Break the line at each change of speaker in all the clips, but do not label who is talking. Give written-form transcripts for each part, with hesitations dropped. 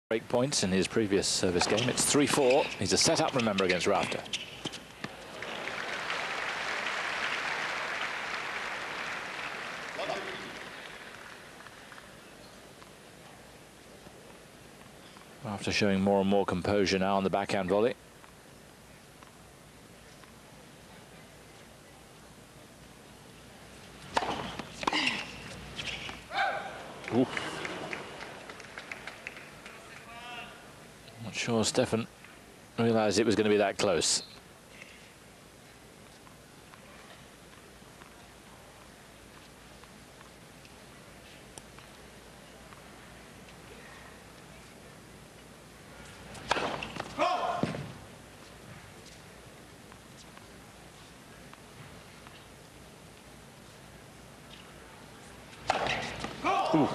break points in his previous service game. It's 3-4. He's a set-up, remember, against Rafter. Rafter showing more and more composure now on the backhand volley. Ooh. Not sure Stefan realised it was going to be that close. Ooh.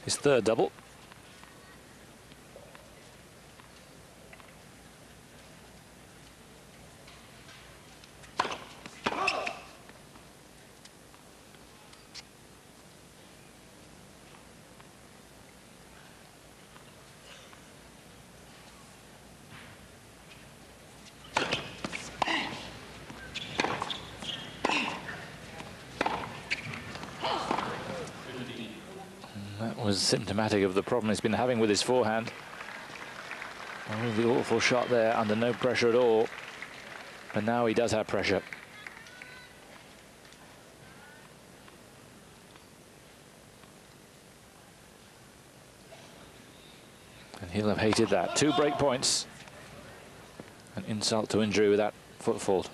His third double. That was symptomatic of the problem he's been having with his forehand. Oh, the awful shot there under no pressure at all. But now he does have pressure. And he'll have hated that. 2 break points. An insult to injury with that foot fault.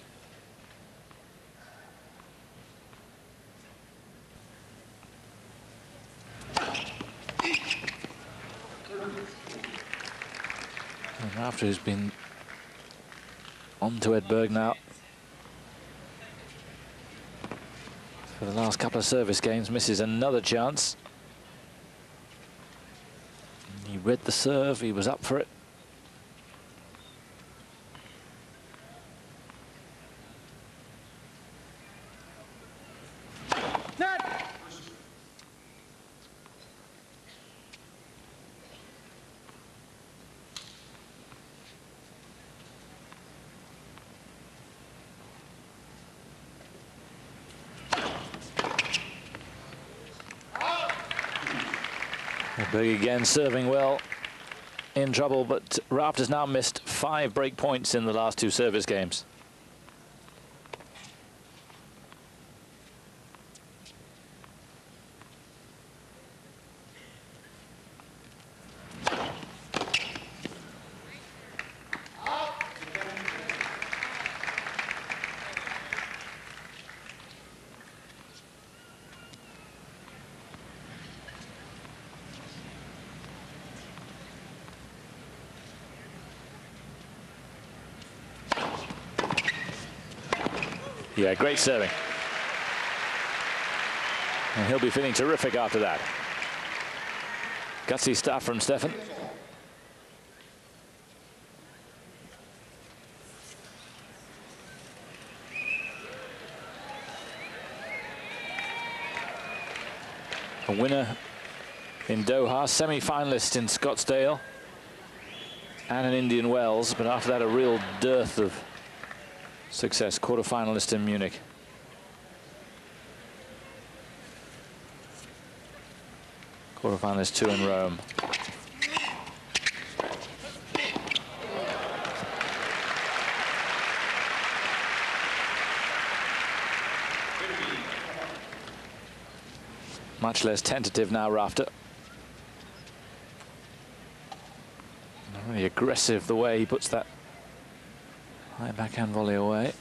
And after he's been on to Edberg now for the last couple of service games, misses another chance. He read the serve, he was up for it. Edberg again serving well, in trouble, but Rafter's now missed 5 break points in the last 2 service games. Yeah, great serving. And he'll be feeling terrific after that. Gutsy stuff from Stefan. A winner in Doha, semi-finalist in Scottsdale, and an Indian Wells, but after that a real dearth of success. Quarter-finalist in Munich. Quarter-finalist 2 in Rome. Much less tentative now, Rafter. Really aggressive the way he puts that high backhand volley away.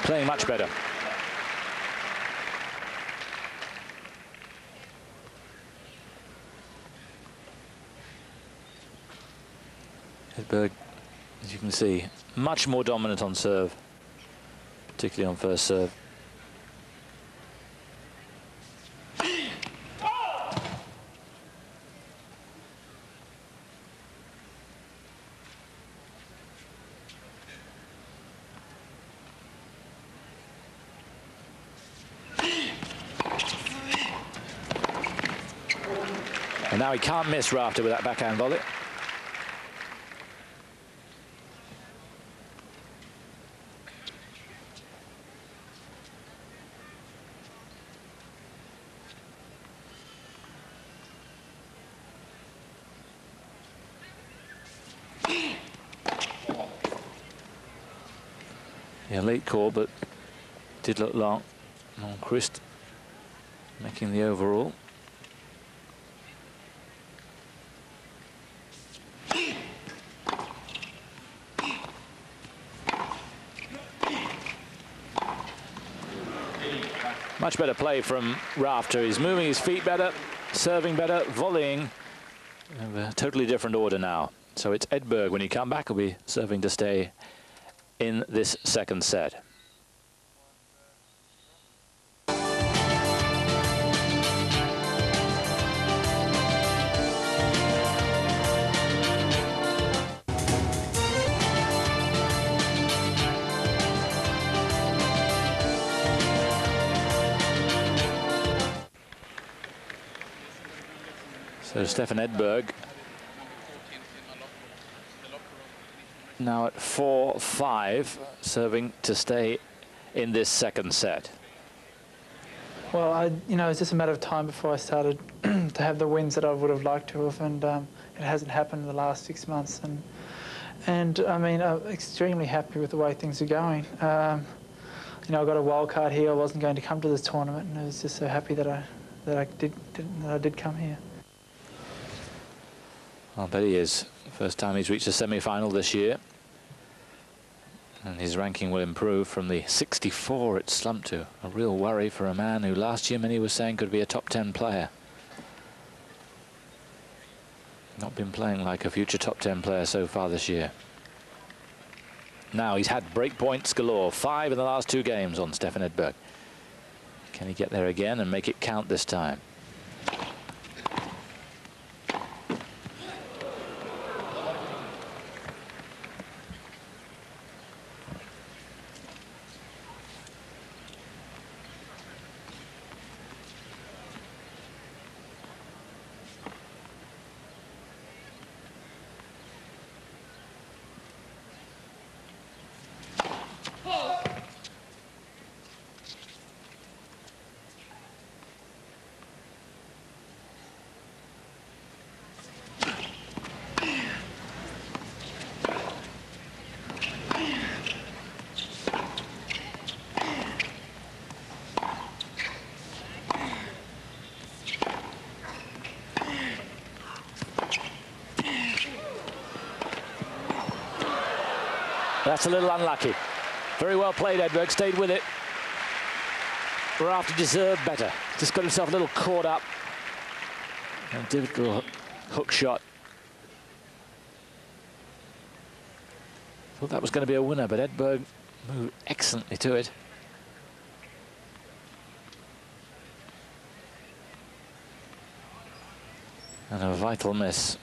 Playing much better. Edberg, as you can see, much more dominant on serve, particularly on first serve. And now he can't miss Rafter with that backhand volley. Yeah, late call, but did look long. Christ making the overall. Much better play from Rafter. He's moving his feet better, serving better, volleying. A totally different order now. So it's Edberg, when you come back, will be serving to stay in this second set. So Stefan Edberg now at 4-5, serving to stay in this second set.
Well, you know, it's just a matter of time before I started to have the wins that I would have liked to have, and it hasn't happened in the last 6 months. And I mean, I'm extremely happy with the way things are going. You know, I got a wild card here. I wasn't going to come to this tournament, and I was just so happy that I did come here.
I bet he is. First time he's reached a semi-final this year. And his ranking will improve from the 64 it slumped to. A real worry for a man who last year many were saying could be a top 10 player. Not been playing like a future top 10 player so far this year. Now he's had break points galore. 5 in the last 2 games on Stefan Edberg. Can he get there again and make it count this time? That's a little unlucky. Very well played, Edberg, stayed with it. Rafter deserved better. Just got himself a little caught up. A difficult hook shot. Thought that was going to be a winner, but Edberg moved excellently to it. And a vital miss.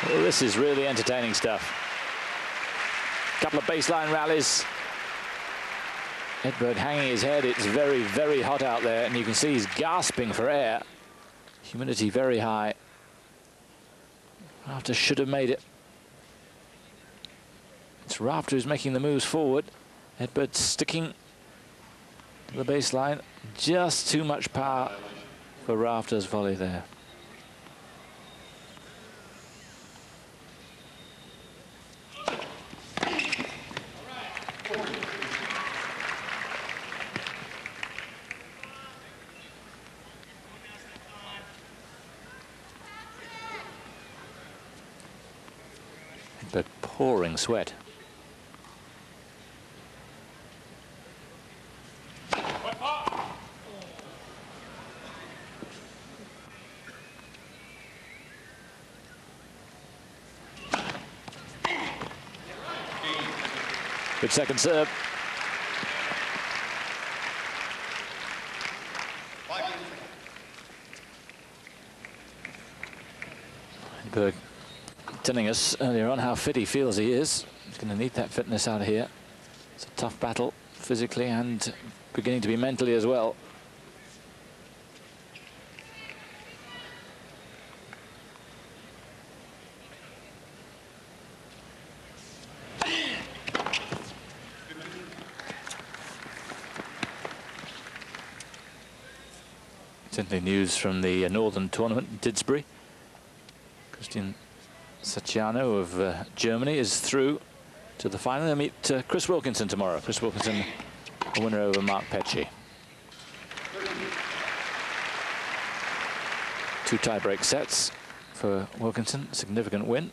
Well, this is really entertaining stuff. couple of baseline rallies. Edberg hanging his head. It's very, very hot out there, and you can see he's gasping for air. Humidity very high. Rafter should have made it. It's Rafter who's making the moves forward. Edberg sticking to the baseline. Just too much power for Rafter's volley there. But pouring sweat. Good second serve. Edberg telling us earlier on how fit he feels he is. He's going to need that fitness out of here. It's a tough battle physically and beginning to be mentally as well. Certainly news from the Northern Tournament, Didsbury. Christian Sacciano of Germany is through to the final. They'll meet Chris Wilkinson tomorrow. Chris Wilkinson, a winner over Mark Petchey. 2 tie-break sets for Wilkinson, significant win.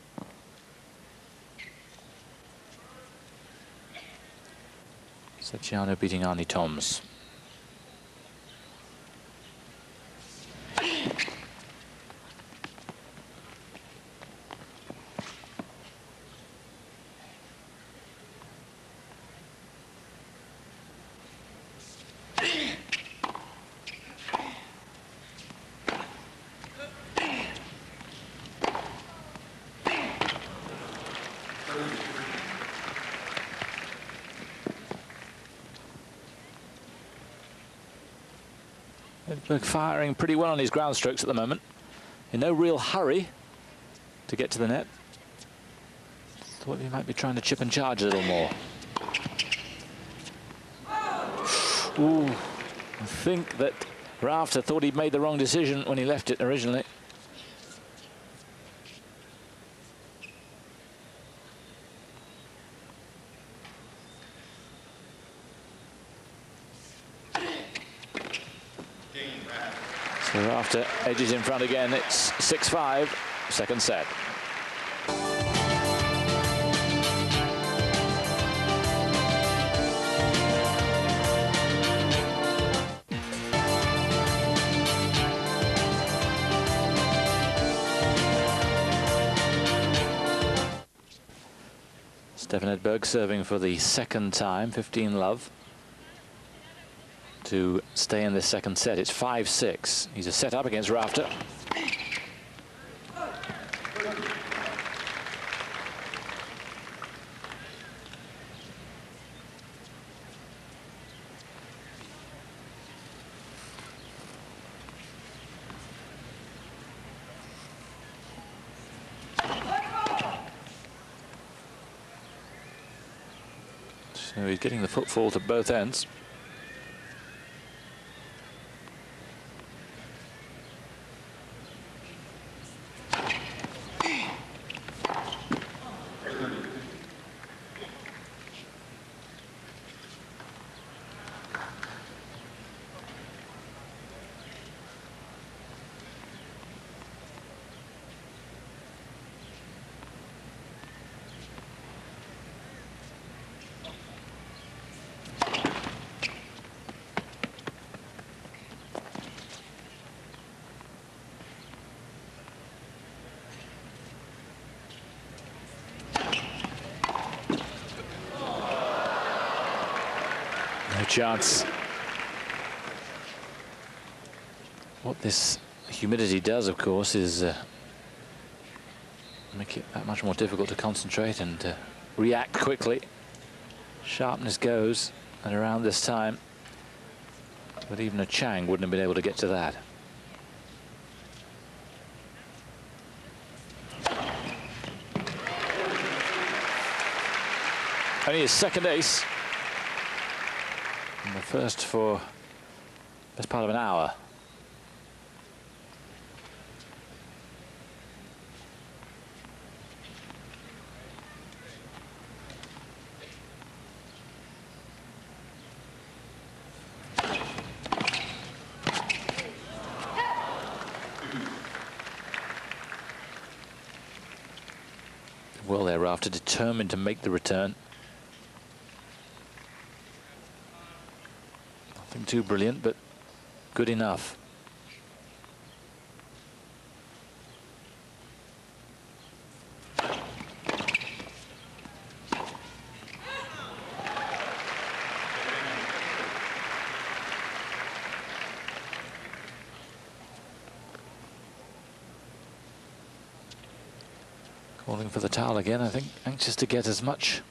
Sacciano beating Arnie Toms. Edberg firing pretty well on his ground strokes at the moment. In no real hurry to get to the net. Thought he might be trying to chip and charge a little more. Ooh, I think that Rafter thought he'd made the wrong decision when he left it originally. So Rafter edges in front again. It's 6-5, second set. Stefan Edberg serving for the second time, 15-love. To stay in this second set. It's 5-6. He's a set up against Rafter. So he's getting the footfall to both ends. No chance. What this humidity does, of course, is make it that much more difficult to concentrate and react quickly. Sharpness goes at around this time, but even a Chang wouldn't have been able to get to that. Only his second ace, and the first for best part of an hour. Well, they're after determined to make the return. Nothing too brilliant, but good enough. Calling for the towel again, I think, anxious to get as much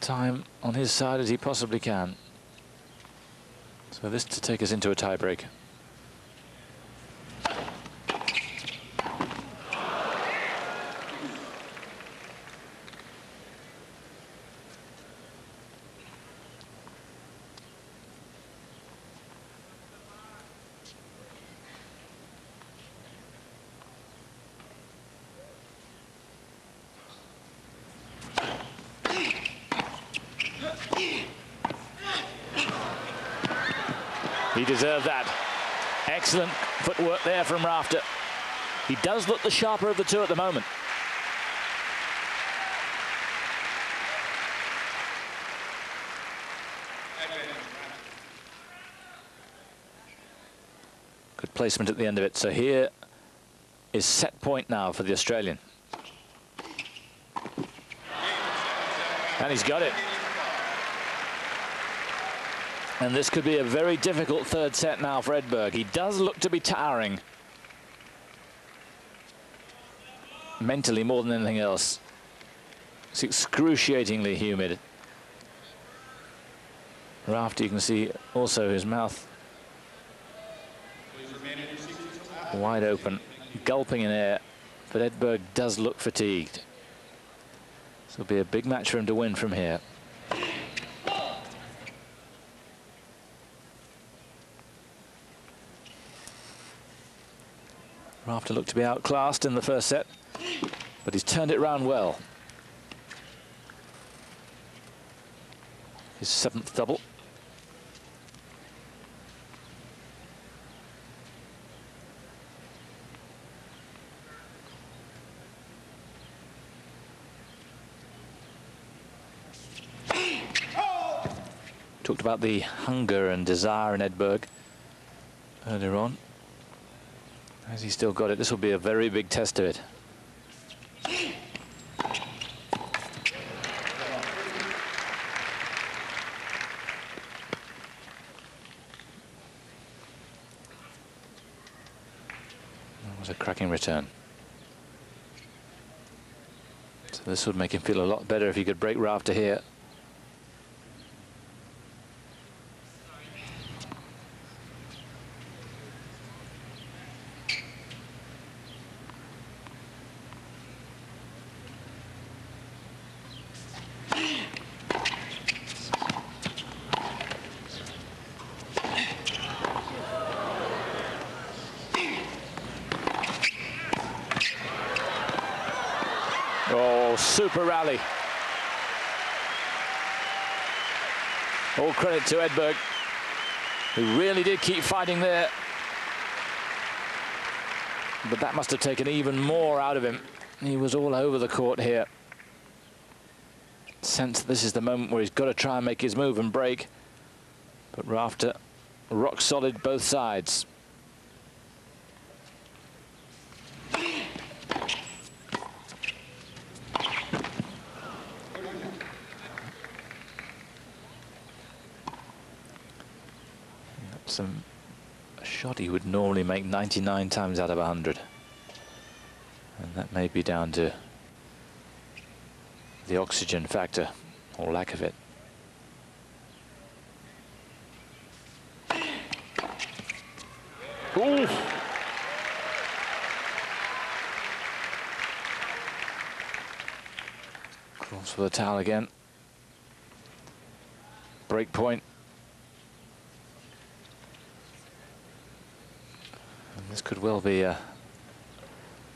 time on his side as he possibly can. So this to take us into a tiebreak. He deserved that. Excellent footwork there from Rafter. He does look the sharper of the two at the moment. Good placement at the end of it. So here is set point now for the Australian. And he's got it. And this could be a very difficult third set now for Edberg. He does look to be towering. Mentally more than anything else. It's excruciatingly humid. Rafter, you can see also his mouth wide open, gulping in air. But Edberg does look fatigued. This will be a big match for him to win from here. Rafter looked to be outclassed in the first set, but he's turned it round well. His seventh double. Talked about the hunger and desire in Edberg earlier on. Has he still got it? This will be a very big test of it. That was a cracking return. So this would make him feel a lot better if he could break Rafter here. Super rally. All credit to Edberg, who really did keep fighting there. But that must have taken even more out of him. He was all over the court here. Sense this is the moment where he's got to try and make his move and break. But Rafter, rock solid both sides. A shot he would normally make 99 times out of 100, and that may be down to the oxygen factor or lack of it. Ooh. Calls for the towel again. Break point. And this could well be a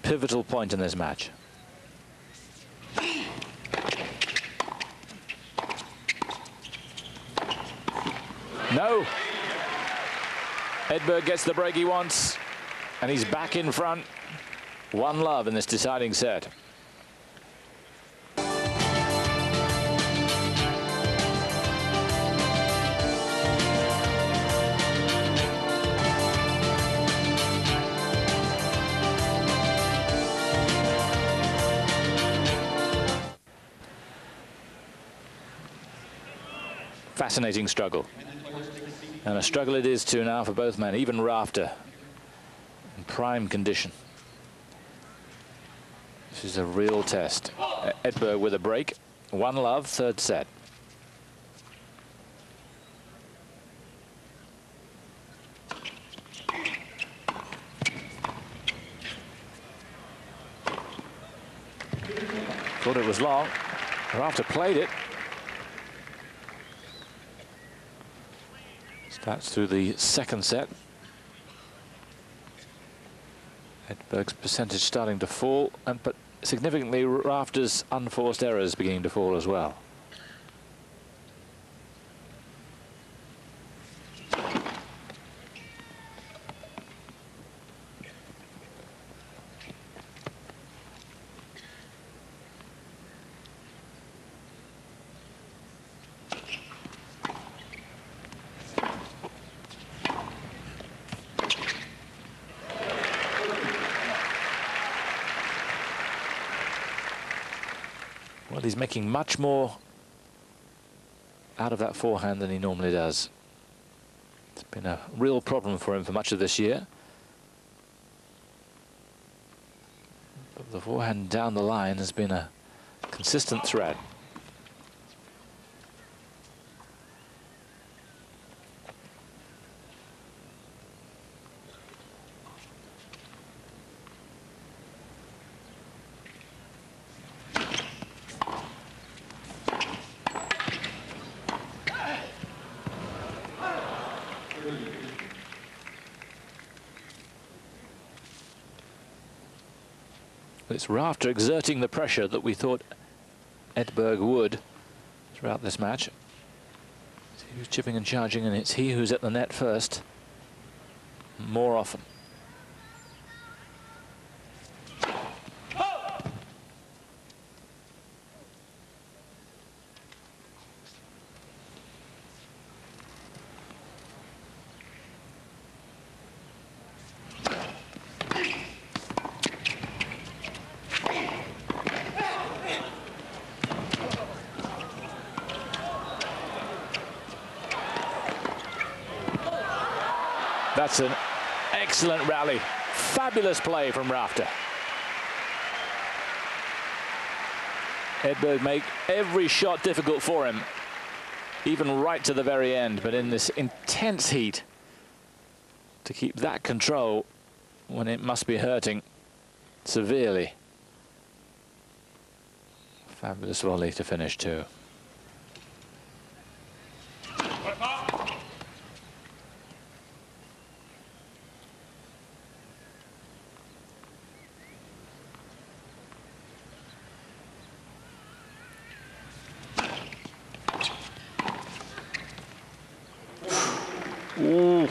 pivotal point in this match. No. Edberg gets the break he wants, and he's back in front. 1-love in this deciding set. Fascinating struggle. And a struggle it is too now for both men, even Rafter in prime condition. This is a real test. Edberg with a break. 1-love, third set. Thought it was long. Rafter played it. Starts through the second set. Edberg's percentage starting to fall, but significantly Rafter's unforced errors beginning to fall as well. Well, he's making much more out of that forehand than he normally does. It's been a real problem for him for much of this year. But the forehand down the line has been a consistent threat. It's Rafter exerting the pressure that we thought Edberg would throughout this match. It's he who's chipping and charging, and it's he who's at the net first more often. That's an excellent rally. Fabulous play from Rafter. Edberg made every shot difficult for him, even right to the very end. But in this intense heat, to keep that control when it must be hurting severely. Fabulous volley to finish too. Ooh,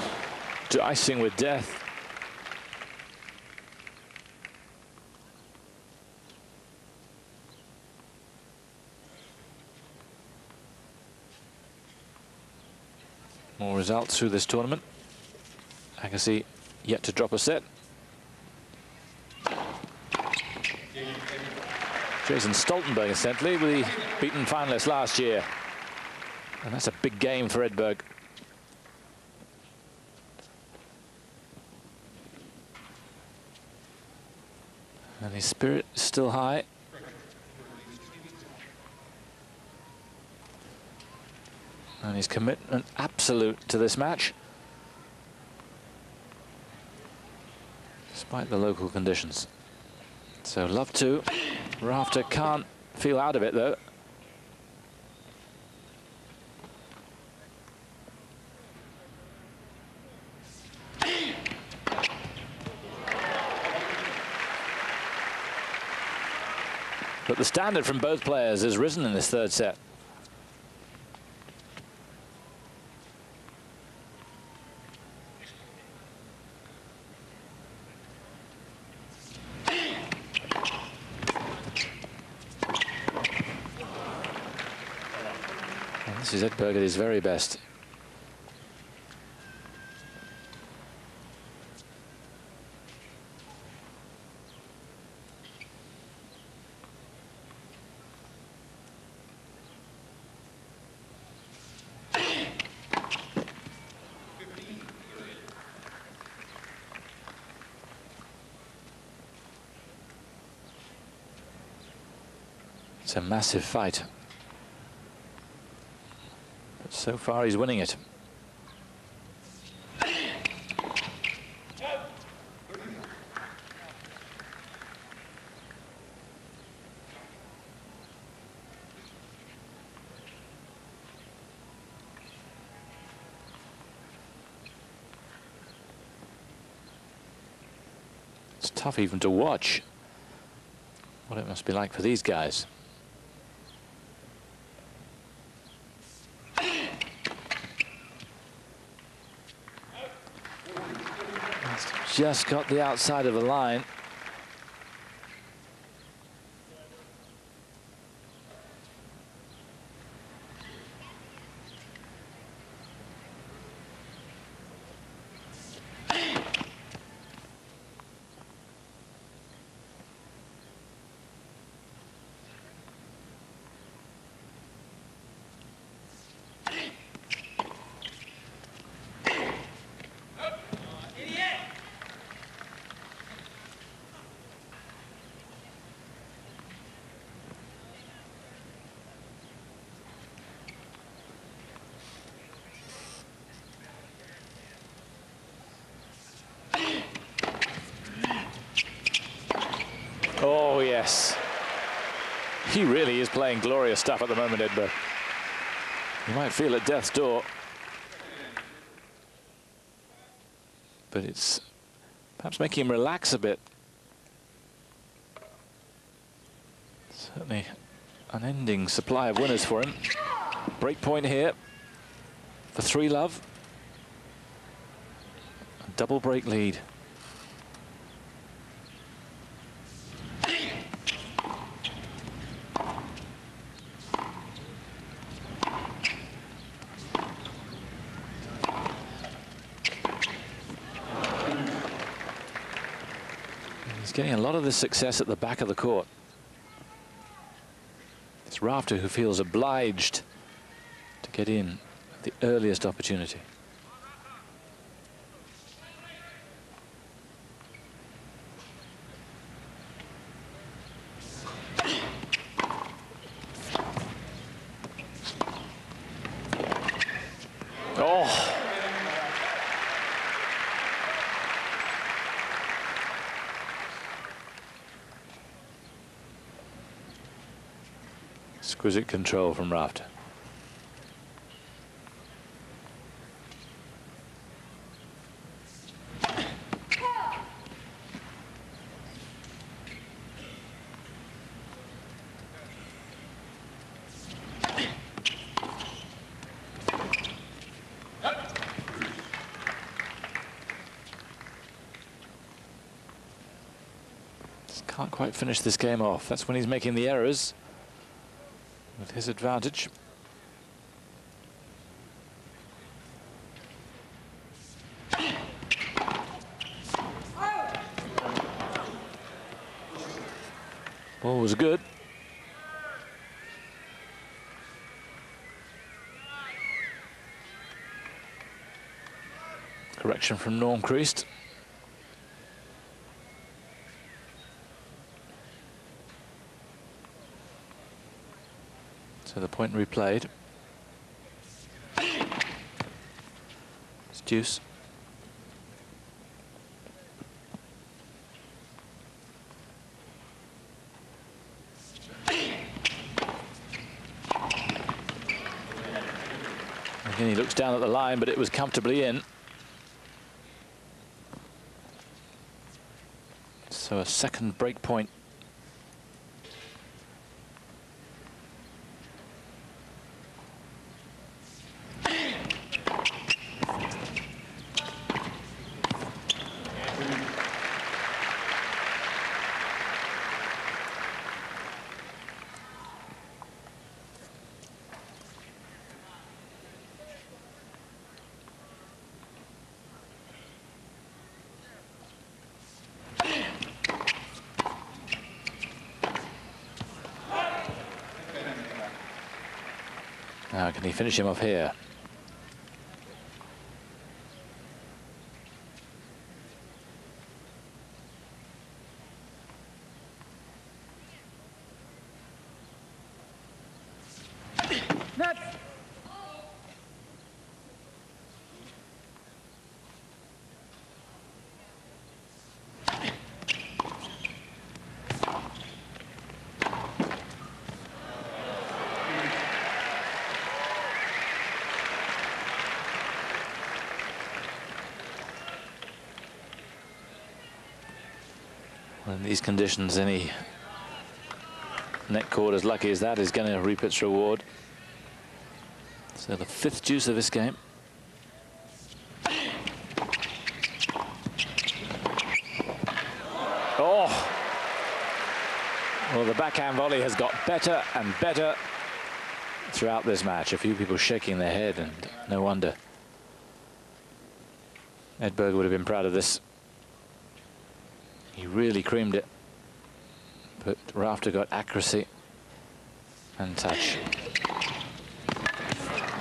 dicing with death. More results through this tournament. Agassi yet to drop a set. Jason Stoltenberg, essentially, the beaten finalist last year. And that's a big game for Edberg. And his spirit is still high. And his commitment absolute to this match, despite the local conditions. So love to. Rafter can't feel out of it though. But the standard from both players has risen in this third set. And this is Edberg at his very best. It's a massive fight. But so far he's winning it. It's tough even to watch what it must be like for these guys. Just got the outside of the line. Oh, yes. He really is playing glorious stuff at the moment, Edberg. You might feel at death's door. But it's perhaps making him relax a bit. Certainly unending supply of winners for him. Break point here for 3-love. A double break lead. He's getting a lot of this success at the back of the court. It's Rafter who feels obliged to get in at the earliest opportunity. Oh! Exquisite control from Rafter. Just can't quite finish this game off. That's when he's making the errors. With his advantage. Ball was good. Correction from Norm Creased. So the point replayed. deuce. Again, he looks down at the line, but it was comfortably in. So a second break point. Now, can he finish him off here? In these conditions, any net cord as lucky as that is going to reap its reward. So the fifth deuce of this game. Oh! Well, the backhand volley has got better and better throughout this match. A few people shaking their head, and no wonder. Edberg would have been proud of this. He really creamed it, but Rafter got accuracy and touch.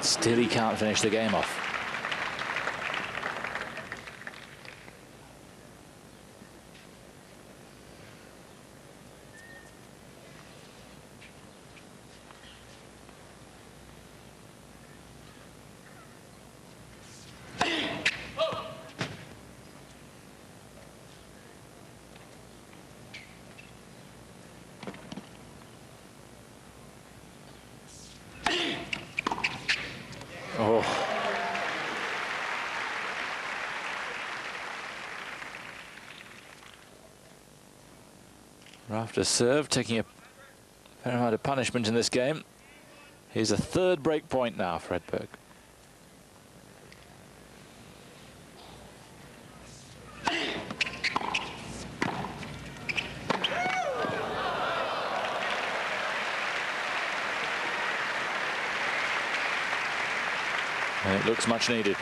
Still, he can't finish the game off. Oh. Rafter serve, taking a fair amount of punishment in this game. Here's a third break point now for Edberg. And it looks much needed.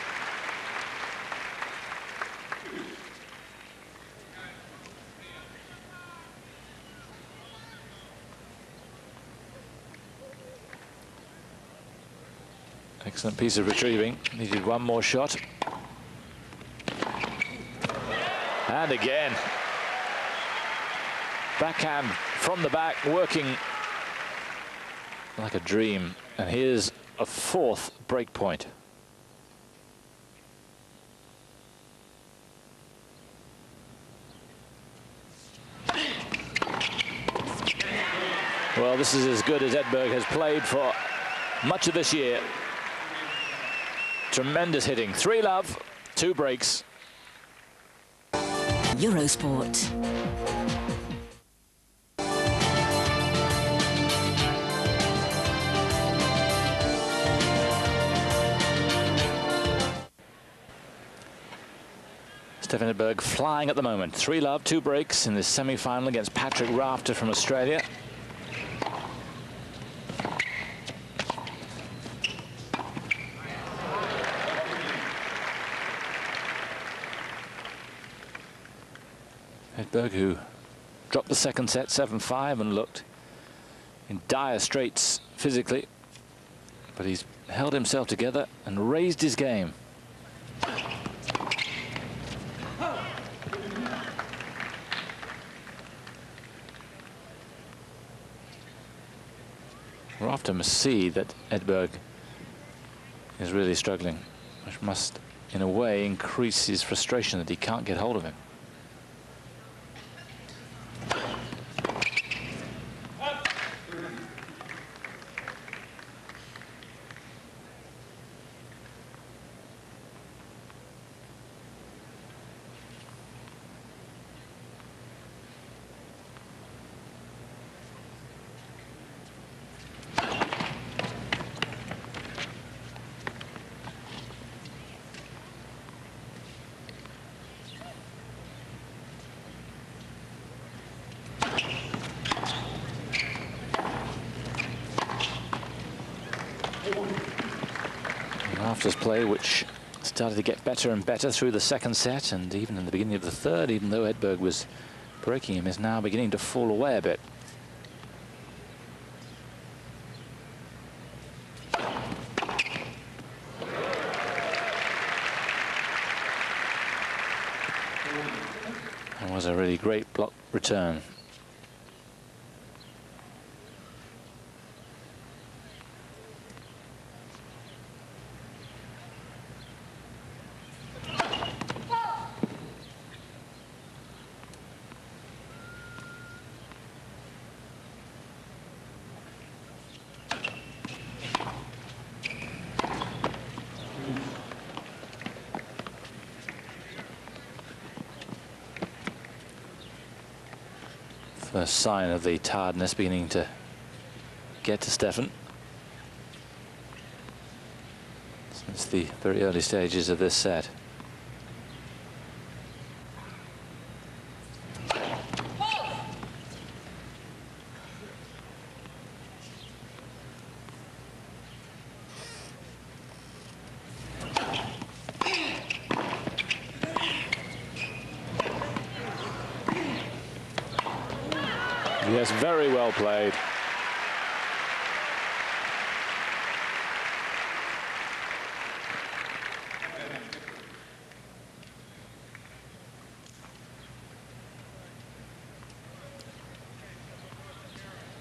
Excellent piece of retrieving. Needed one more shot. And again. Backhand from the back, working like a dream. And here's a fourth break point. Well, this is as good as Edberg has played for much of this year. Tremendous hitting. 3-love, 2 breaks.
Eurosport.
Stefan Edberg flying at the moment. 3-love, 2 breaks in the semi-final against Patrick Rafter from Australia. Edberg, who dropped the second set 7-5 and looked in dire straits physically, but he's held himself together and raised his game. Rafter must see that Edberg is really struggling, which must in a way, increase his frustration that he can't get hold of him. Rafter's play, which started to get better and better through the second set, and even in the beginning of the third, even though Edberg was breaking him, is now beginning to fall away a bit. That was a really great block return. First sign of the tiredness beginning to get to Stefan since the very early stages of this set. Yes, very well played.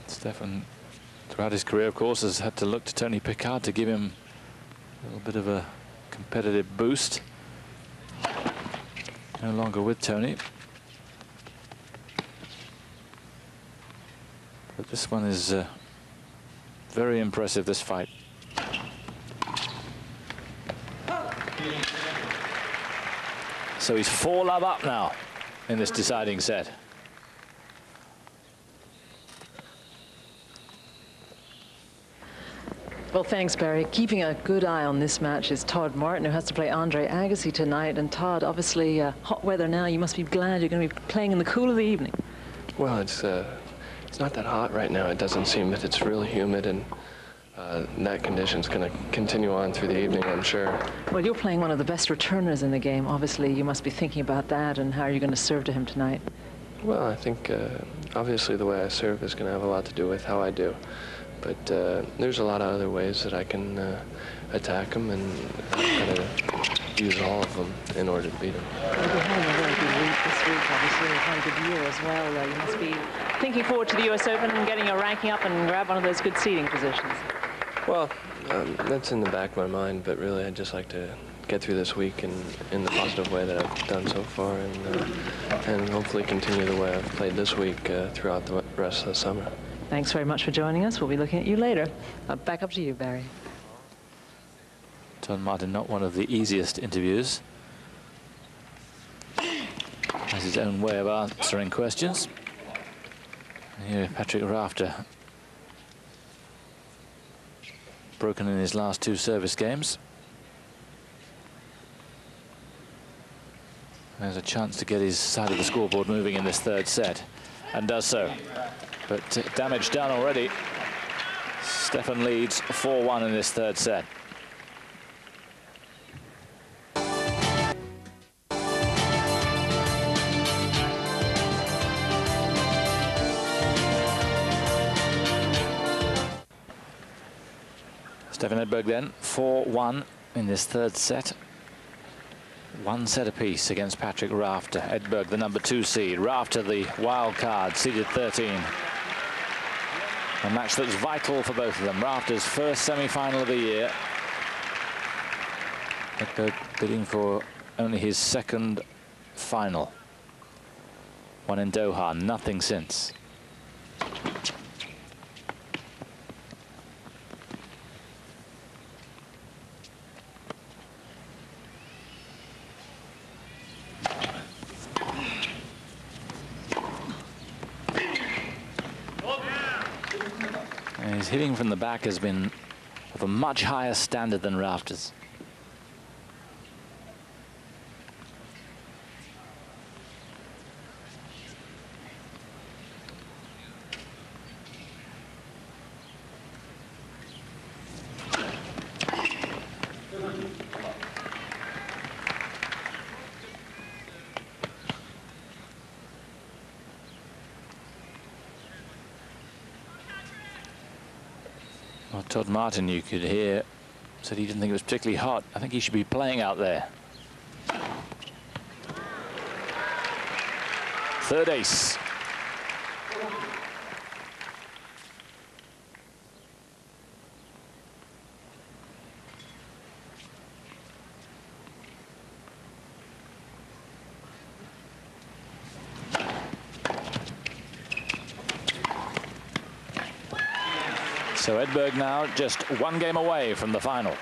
Stefan, throughout his career, of course, has had to look to Tony Piccard to give him a little bit of a competitive boost. No longer with Tony. But this one is very impressive, this fight. So he's 4-love up now in this deciding set.
Well, thanks, Barry. Keeping a good eye on this match is Todd Martin, who has to play Andre Agassi tonight. And Todd, obviously, hot weather now. You must be glad you're going to be playing in the cool of the evening.
Well, it's not that hot right now. It doesn't seem, but it's really humid, and that condition's going to continue on through the evening, I'm sure.
Well, you're playing one of the best returners in the game. Obviously, you must be thinking about that and how are you going to serve to him tonight.
Well, I think obviously the way I serve is going to have a lot to do with how I do. But there's a lot of other ways that I can attack him, and kind of use all of them in order to beat him.
Well, you're having a very good week this week, obviously, a very good year as well. You must be thinking forward to the US Open and getting your ranking up and grab one of those good seeding positions.
Well, that's in the back of my mind, but really I'd just like to get through this week in the positive way that I've done so far, and hopefully continue the way I've played this week throughout the rest of the summer.
Thanks very much for joining us. We'll be looking at you later. Back up to you, Barry.
Todd Martin, not one of the easiest interviews. Has his own way of answering questions. And here, Patrick Rafter, broken in his last 2 service games. There's a chance to get his side of the scoreboard moving in this third set, and does so. But damage done already. Stefan leads 4-1 in this third set. Stefan Edberg then, 4-1 in this third set. 1 set apiece against Patrick Rafter. Edberg, the number 2 seed. Rafter, the wild card, seeded 13. A match that's vital for both of them. Rafter's first semi-final of the year. Edberg bidding for only his second final. One in Doha, nothing since. And his hitting from the back has been of a much higher standard than Rafter's. Well, Todd Martin, you could hear, said he didn't think it was particularly hot. I think he should be playing out there. Third ace. So Edberg now just one game away from the final.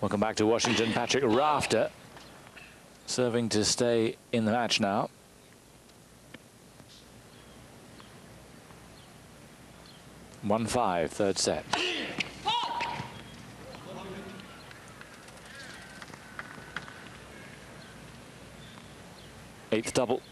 Welcome back to Washington. Patrick Rafter serving to stay in the match now. One 5, third set. Eighth double.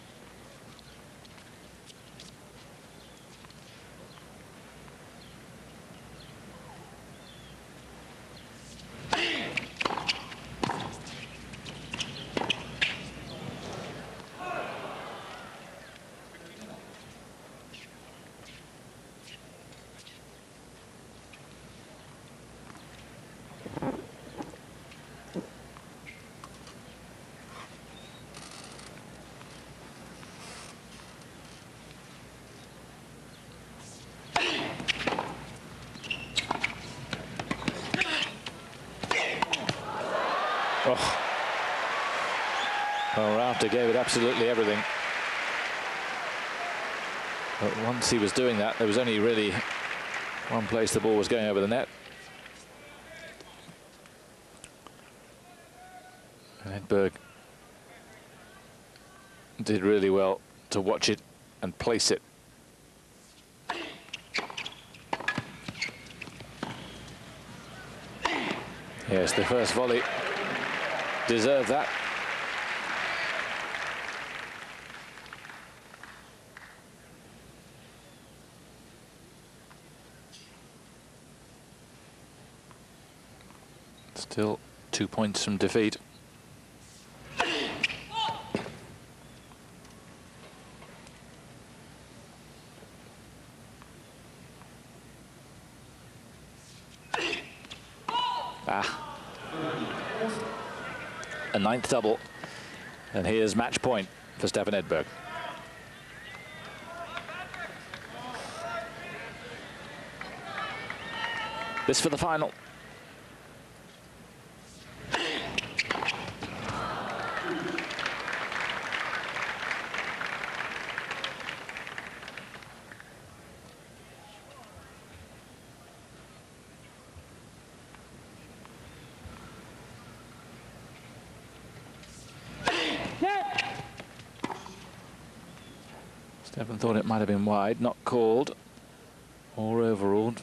Oh. Well, Rafter gave it absolutely everything. But once he was doing that, there was only really one place the ball was going over the net. And Edberg did really well to watch it and place it. Yes, the first volley deserved that. Still 2 points from defeat. A ninth double, and here's match point for Stefan Edberg. This for the final. Stefan thought it might have been wide, not called or overruled.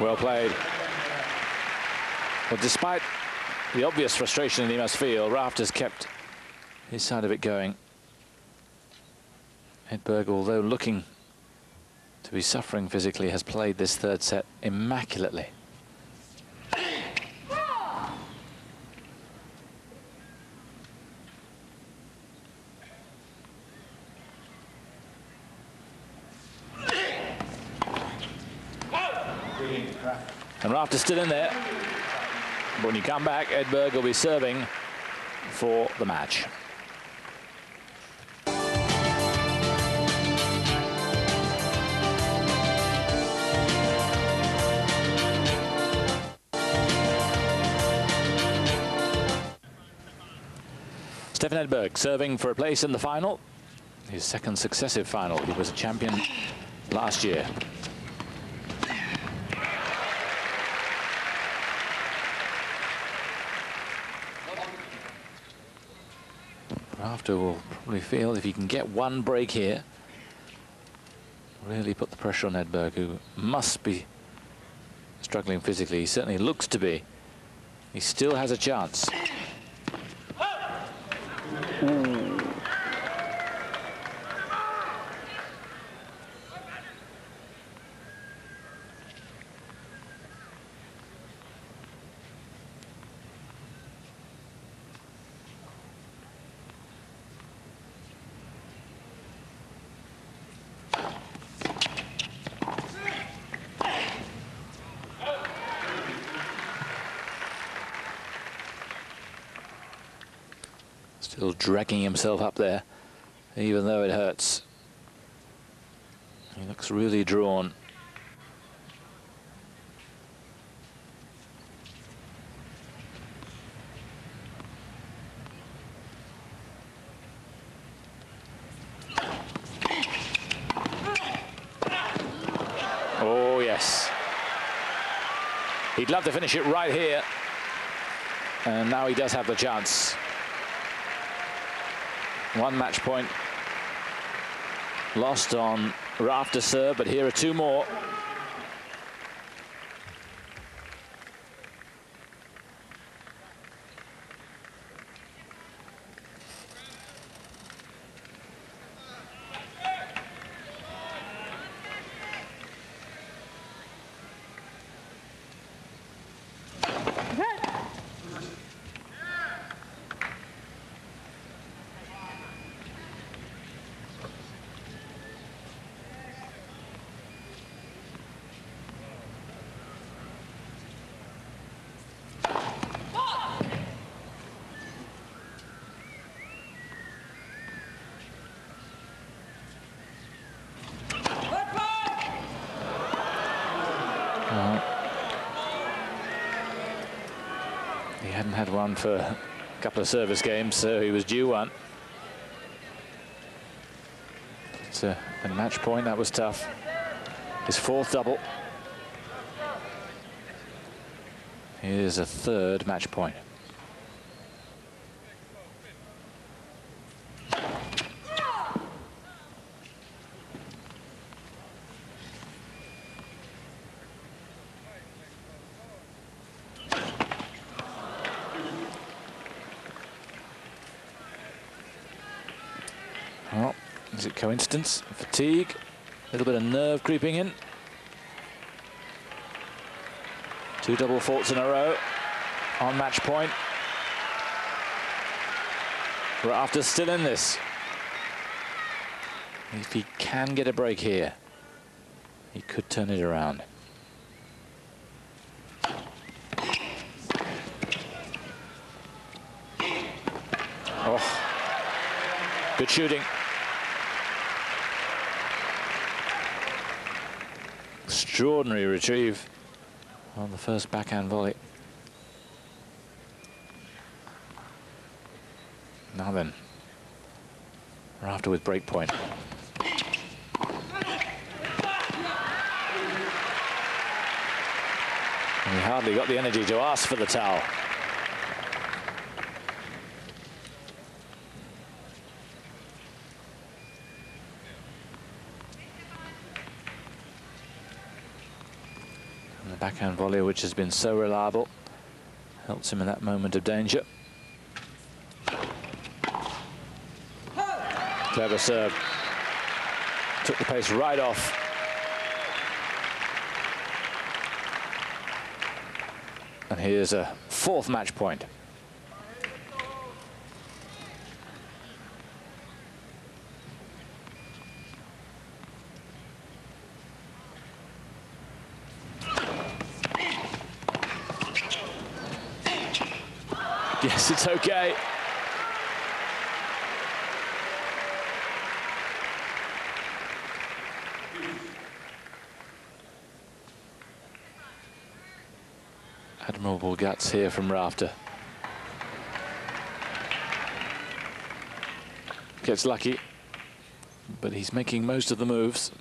Well played. Well, despite the obvious frustration he must feel, Rafter's kept his side of it going. Edberg, although looking to be suffering physically, has played this third set immaculately. And Rafter's still in there. But when you come back, Edberg will be serving for the match. Stefan Edberg serving for a place in the final. His second successive final. He was a champion last year. Rafter will probably feel if he can get one break here, really put the pressure on Edberg, who must be struggling physically. He certainly looks to be. He still has a chance. Still dragging himself up there, even though it hurts. He looks really drawn. Oh, yes. He'd love to finish it right here. And now he does have the chance. One match point lost on Rafter serve, but here are two more. He hadn't had one for a couple of service games, so he was due one. It's a match point. That was tough. His fourth double. Here's a third match point. Well, is it coincidence? Fatigue? A little bit of nerve creeping in. Two double faults in a row on match point. Rafter's still in this. If he can get a break here, he could turn it around. Oh, good shooting. Extraordinary retrieve on the first backhand volley. Now then, Rafter with break point. And he hardly got the energy to ask for the towel. And the backhand volley, which has been so reliable, helps him in that moment of danger. Clever serve. Took the pace right off. And here's a fourth match point. Yes, it's okay. Admirable guts here from Rafter. Gets lucky, but he's making most of the moves.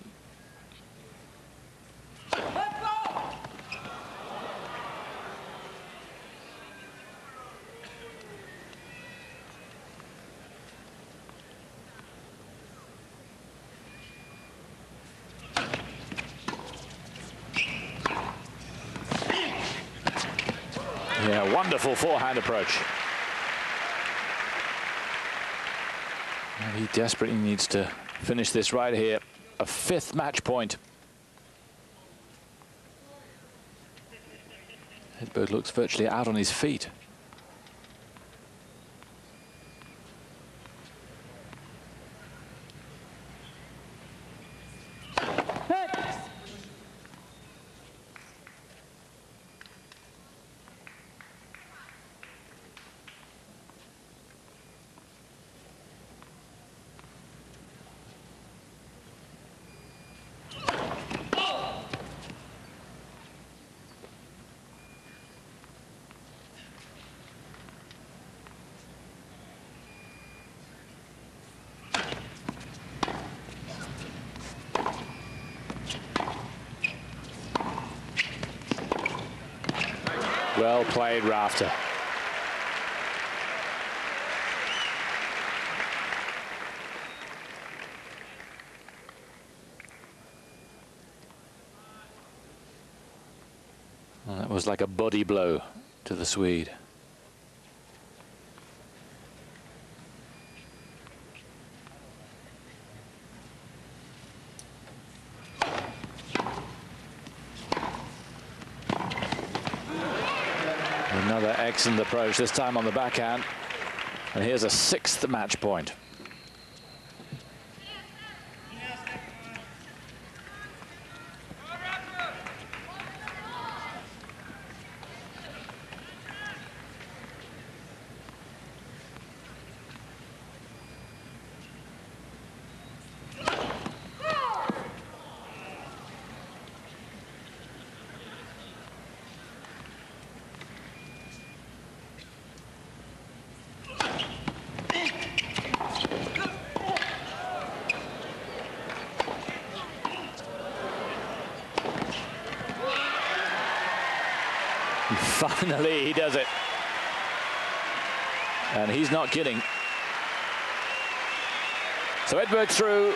Yeah, wonderful forehand approach. And he desperately needs to finish this right here. A 5th match point. Edberg looks virtually out on his feet. Well played, Rafter. Well, that was like a body blow to the Swede. Another excellent approach, this time on the backhand. And here's a 6th match point. Finally, he does it. And he's not kidding. So Edberg through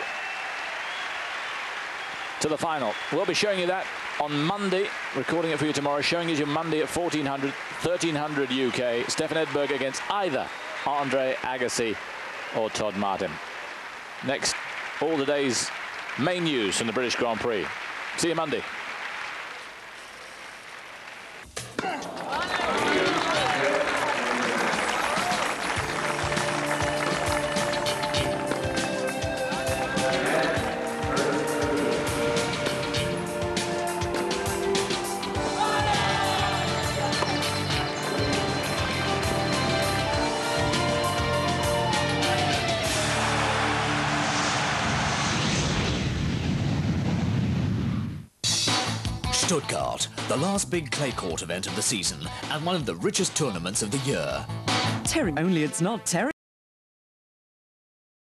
to the final. We'll be showing you that on Monday, recording it for you tomorrow, showing you Monday at 1400, 1300 UK. Stefan Edberg against either Andre Agassi or Todd Martin. Next, all the day's main news from the British Grand Prix. See you Monday.
Stuttgart, the last big clay court event of the season and one of the richest tournaments of the year.
Terry, only it's not Terry.